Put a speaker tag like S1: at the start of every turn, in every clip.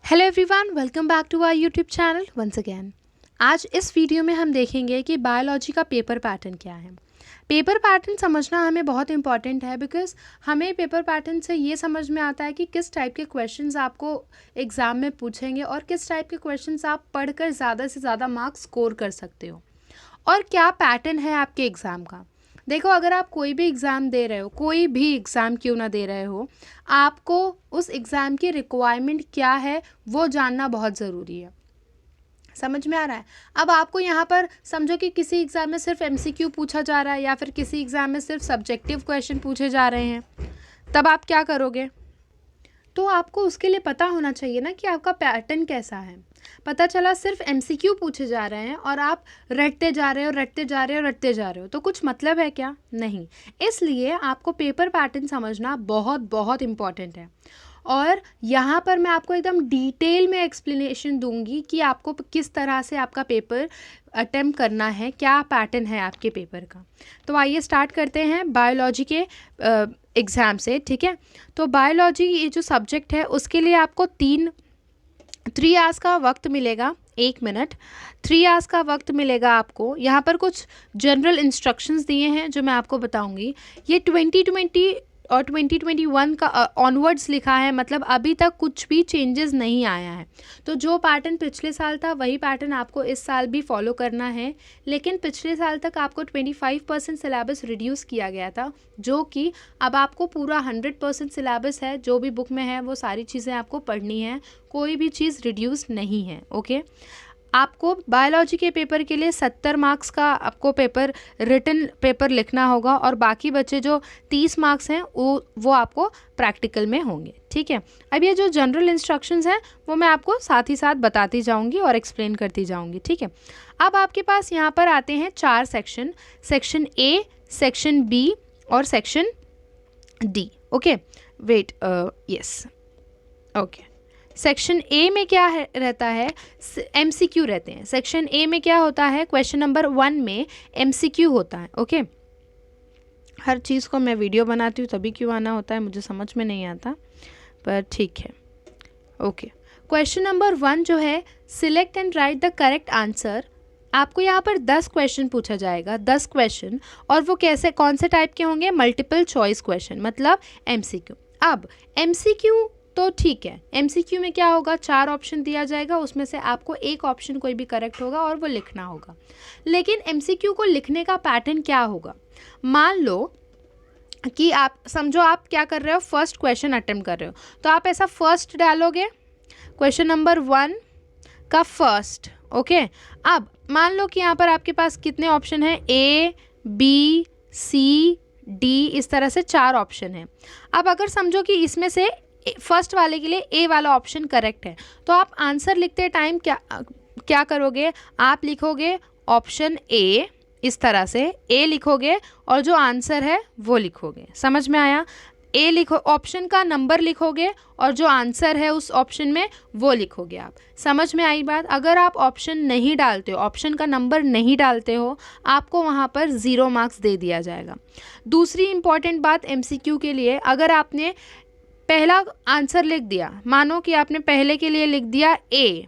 S1: Hello everyone, welcome back to our YouTube channel once again. आज इस video में हम देखेंगे कि बायोलॉजी का पेपर पैटर्न क्या है। पेपर पैटर्न समझना हमें बहुत इंपॉर्टेंट है बिकॉज हमें पेपर पैटर्न से ये समझ में आता है कि किस टाइप के क्वेश्चंस आपको एग्ज़ाम में पूछेंगे और किस टाइप के क्वेश्चंस आप पढ़कर ज़्यादा से ज़्यादा मार्क्स स्कोर कर सकते हो और क्या पैटर्न है आपके एग्ज़ाम का। देखो, अगर आप कोई भी एग्ज़ाम दे रहे हो, कोई भी एग्ज़ाम क्यों ना दे रहे हो, आपको उस एग्ज़ाम की रिक्वायरमेंट क्या है वो जानना बहुत ज़रूरी है। समझ में आ रहा है? अब आपको यहाँ पर समझो कि किसी एग्ज़ाम में सिर्फ एमसीक्यू पूछा जा रहा है या फिर किसी एग्ज़ाम में सिर्फ सब्जेक्टिव क्वेश्चन पूछे जा रहे हैं, तब आप क्या करोगे? तो आपको उसके लिए पता होना चाहिए ना कि आपका पैटर्न कैसा है। पता चला सिर्फ एमसीक्यू पूछे जा रहे हैं और आप रटते जा रहे हो, तो कुछ मतलब है क्या? नहीं। इसलिए आपको पेपर पैटर्न समझना बहुत बहुत इम्पॉर्टेंट है और यहाँ पर मैं आपको एकदम डिटेल में एक्सप्लेनेशन दूंगी कि आपको किस तरह से आपका पेपर अटेम्प्ट करना है, क्या पैटर्न है आपके पेपर का। तो आइए स्टार्ट करते हैं बायोलॉजी के एग्ज़ाम से, ठीक है। तो बायोलॉजी ये जो सब्जेक्ट है उसके लिए आपको 3 आवर्स का वक्त मिलेगा, 1 मिनट 3 आवर्स का वक्त मिलेगा आपको। यहाँ पर कुछ जनरल इंस्ट्रक्शंस दिए हैं जो मैं आपको बताऊंगी। ये 2020 और 2021 का ऑनवर्ड्स लिखा है, मतलब अभी तक कुछ भी चेंजेस नहीं आया है। तो जो पैटर्न पिछले साल था वही पैटर्न आपको इस साल भी फॉलो करना है, लेकिन पिछले साल तक आपको 25% सिलेबस रिड्यूस किया गया था, जो कि अब आपको पूरा 100% सिलेबस है। जो भी बुक में है वो सारी चीज़ें आपको पढ़नी है, कोई भी चीज़ रिड्यूस नहीं है। ओके, आपको बायोलॉजी के पेपर के लिए 70 मार्क्स का आपको रिटन पेपर लिखना होगा और बाकी बचे जो 30 मार्क्स हैं वो आपको प्रैक्टिकल में होंगे, ठीक है। अब ये जो जनरल इंस्ट्रक्शंस हैं वो मैं आपको साथ ही साथ बताती जाऊंगी और एक्सप्लेन करती जाऊंगी, ठीक है। अब आपके पास यहाँ पर आते हैं 4 सेक्शन ए, सेक्शन बी और section D. Okay, wait, yes, okay. Section A में क्या रहता है? एमसीक्यू रहते हैं। सेक्शन ए में क्या होता है? क्वेश्चन नंबर 1 में एमसीक्यू होता है। ओके, हर चीज़ को मैं वीडियो बनाती हूँ तभी क्यों आना होता है मुझे समझ में नहीं आता, पर ठीक है। ओके, क्वेश्चन नंबर 1 जो है, select and right the correct answer. आपको यहाँ पर 10 क्वेश्चन पूछा जाएगा, 10 क्वेश्चन, और वो कौन से टाइप के होंगे? मल्टीपल चॉइस क्वेश्चन, मतलब एमसीक्यू। अब एमसीक्यू तो ठीक है, एमसीक्यू में क्या होगा? 4 ऑप्शन दिया जाएगा, उसमें से आपको एक ऑप्शन कोई भी करेक्ट होगा और वो लिखना होगा। लेकिन एमसीक्यू को लिखने का पैटर्न क्या होगा? मान लो कि आप समझो आप क्या कर रहे हो, फर्स्ट क्वेश्चन अटेम्प्ट कर रहे हो, तो आप ऐसा फर्स्ट डालोगे, क्वेश्चन नंबर 1 का फर्स्ट। ओके, अब मान लो कि यहाँ पर आपके पास कितने ऑप्शन हैं? ए, बी, सी, डी, इस तरह से 4 ऑप्शन हैं। अब अगर समझो कि इसमें से फर्स्ट वाले के लिए ए वाला ऑप्शन करेक्ट है, तो आप आंसर लिखते टाइम क्या करोगे? आप लिखोगे ऑप्शन ए, इस तरह से ए लिखोगे और जो आंसर है वो लिखोगे। समझ में आया? ए लिखो, ऑप्शन का नंबर लिखोगे और जो आंसर है उस ऑप्शन में वो लिखोगे आप। समझ में आई बात? अगर आप ऑप्शन नहीं डालते हो, ऑप्शन का नंबर नहीं डालते हो, आपको वहाँ पर 0 मार्क्स दे दिया जाएगा। दूसरी इंपॉर्टेंट बात एमसीक्यू के लिए, अगर आपने पहला आंसर लिख दिया, मानो कि आपने पहले के लिए लिख दिया ए,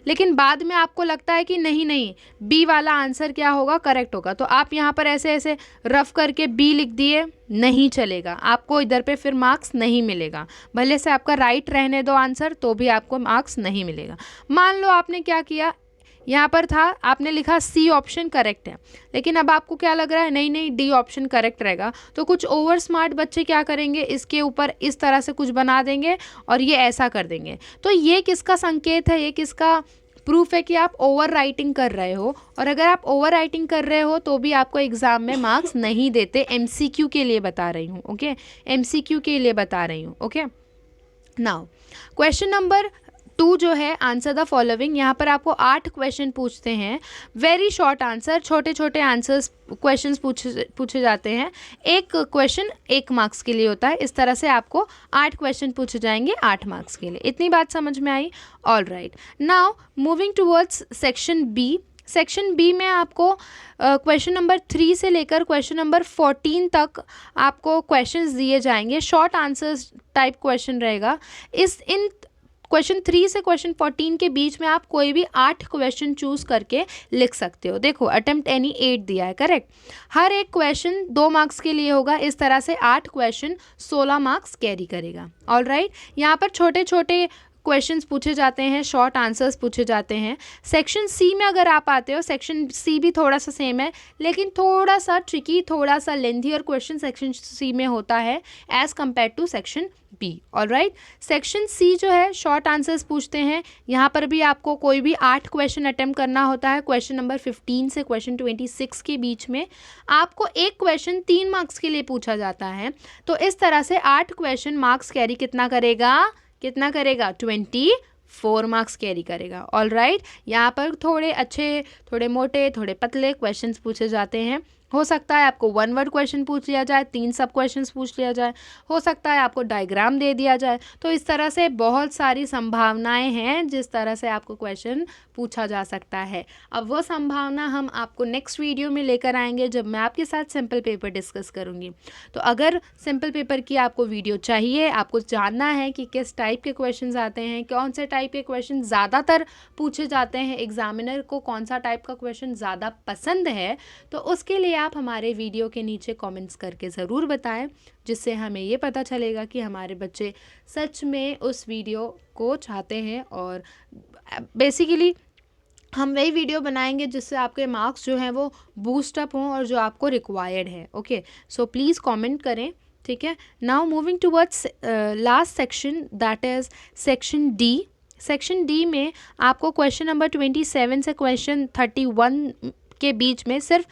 S1: लेकिन बाद में आपको लगता है कि नहीं बी वाला आंसर क्या होगा? करेक्ट होगा, तो आप यहाँ पर ऐसे रफ करके बी लिख दिए, नहीं चलेगा, आपको इधर पे फिर मार्क्स नहीं मिलेगा। भले से आपका राइट रहने दो आंसर, तो भी आपको मार्क्स नहीं मिलेगा। मान लो आपने क्या किया, यहाँ पर था आपने लिखा सी ऑप्शन करेक्ट है, लेकिन अब आपको क्या लग रहा है? नहीं डी ऑप्शन करेक्ट रहेगा। तो कुछ ओवर स्मार्ट बच्चे क्या करेंगे, इसके ऊपर इस तरह से कुछ बना देंगे और ये ऐसा कर देंगे। तो ये किसका संकेत है? ये किसका प्रूफ है कि आप ओवर राइटिंग कर रहे हो? और अगर आप ओवर राइटिंग कर रहे हो तो भी आपको एग्जाम में मार्क्स नहीं देते। एमसीक्यू के लिए बता रही हूँ, ओके, एमसीक्यू के लिए बता रही हूँ। ओके, नाउ क्वेश्चन नंबर 2 जो है, आंसर द फॉलोइंग। यहाँ पर आपको 8 क्वेश्चन पूछते हैं, वेरी शॉर्ट आंसर, छोटे आंसर्स क्वेश्चंस पूछे जाते हैं। एक क्वेश्चन 1 मार्क्स के लिए होता है। इस तरह से आपको 8 क्वेश्चन पूछे जाएंगे 8 मार्क्स के लिए। इतनी बात समझ में आई? All right, now moving towards section B. Section B में आपको क्वेश्चन नंबर 3 से लेकर क्वेश्चन नंबर 14 तक आपको क्वेश्चंस दिए जाएंगे, शॉर्ट आंसर्स टाइप क्वेश्चन रहेगा। इन क्वेश्चन 3 से क्वेश्चन 14 के बीच में आप कोई भी 8 क्वेश्चन चूज करके लिख सकते हो। देखो अटेम्प्ट एनी 8 दिया है, करेक्ट। हर एक क्वेश्चन 2 मार्क्स के लिए होगा, इस तरह से 8 क्वेश्चन 16 मार्क्स कैरी करेगा। ऑल राइट, यहाँ पर छोटे छोटे क्वेश्चंस पूछे जाते हैं, शॉर्ट आंसर्स पूछे जाते हैं। सेक्शन सी में अगर आप आते हो, सेक्शन सी भी थोड़ा सा सेम है लेकिन थोड़ा सा ट्रिकी, थोड़ा सा लेंथी और क्वेश्चन सेक्शन सी में होता है as compare to section B. All right, section C जो है शॉर्ट आंसर्स पूछते हैं। यहाँ पर भी आपको कोई भी 8 क्वेश्चन अटेम्प्ट करना होता है। क्वेश्चन नंबर 15 से क्वेश्चन 26 के बीच में आपको एक क्वेश्चन 3 मार्क्स के लिए पूछा जाता है। तो इस तरह से 8 क्वेश्चन मार्क्स कैरी कितना करेगा, 24 मार्क्स कैरी करेगा। ऑल राइट, यहाँ पर थोड़े अच्छे, थोड़े मोटे, थोड़े पतले क्वेश्चंस पूछे जाते हैं। हो सकता है आपको 1 वर्ड क्वेश्चन पूछ लिया जाए, 3 सब क्वेश्चंस पूछ लिया जाए, हो सकता है आपको डायग्राम दे दिया जाए। तो इस तरह से बहुत सारी संभावनाएं हैं जिस तरह से आपको क्वेश्चन पूछा जा सकता है। अब वो संभावना हम आपको नेक्स्ट वीडियो में लेकर आएंगे जब मैं आपके साथ सिंपल पेपर डिस्कस करूँगी। तो अगर सिंपल पेपर की आपको वीडियो चाहिए, आपको जानना है कि किस टाइप के क्वेश्चन आते हैं, कौन से टाइप के क्वेश्चन ज़्यादातर पूछे जाते हैं, एग्जामिनर को कौन सा टाइप का क्वेश्चन ज़्यादा पसंद है, तो उसके लिए आप हमारे वीडियो के नीचे कमेंट्स करके ज़रूर बताएं, जिससे हमें ये पता चलेगा कि हमारे बच्चे सच में उस वीडियो को चाहते हैं। और बेसिकली हम वही वीडियो बनाएंगे जिससे आपके मार्क्स जो हैं वो बूस्ट अप हों और जो आपको रिक्वायर्ड है। ओके, सो प्लीज़ कमेंट करें, ठीक है। Now moving towards last section, that is section D. Section D में आपको क्वेश्चन नंबर 27 से क्वेश्चन 31 के बीच में सिर्फ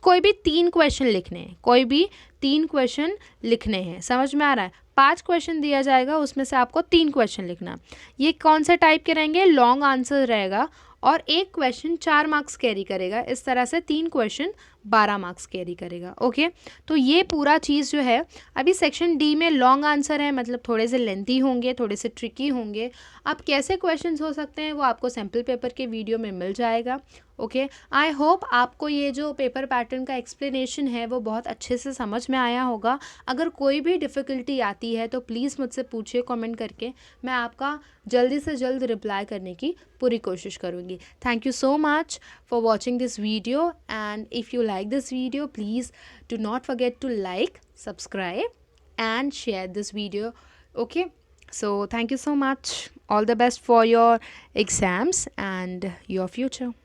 S1: कोई भी 3 क्वेश्चन लिखने हैं, कोई भी 3 क्वेश्चन लिखने हैं। समझ में आ रहा है? 5 क्वेश्चन दिया जाएगा, उसमें से आपको 3 क्वेश्चन लिखना। ये कौन से टाइप के रहेंगे? लॉन्ग आंसर रहेगा और एक क्वेश्चन 4 मार्क्स कैरी करेगा। इस तरह से 3 क्वेश्चन 12 मार्क्स कैरी करेगा। ओके, तो ये पूरा चीज़ जो है, अभी सेक्शन डी में लॉन्ग आंसर है, मतलब थोड़े से लेंथी होंगे, थोड़े से ट्रिकी होंगे। अब कैसे क्वेश्चंस हो सकते हैं वो आपको सैम्पल पेपर के वीडियो में मिल जाएगा। ओके, आई होप आपको ये जो पेपर पैटर्न का एक्सप्लेनेशन है वो बहुत अच्छे से समझ में आया होगा। अगर कोई भी डिफ़िकल्टी आती है तो प्लीज़ मुझसे पूछिए कमेंट करके, मैं आपका जल्दी से जल्द रिप्लाई करने की पूरी कोशिश करूँगी। Thank you so much for watching this video, and if you like this video, please do not forget to like, subscribe and share this video. Okay, so thank you so much. All the best for your exams and your future.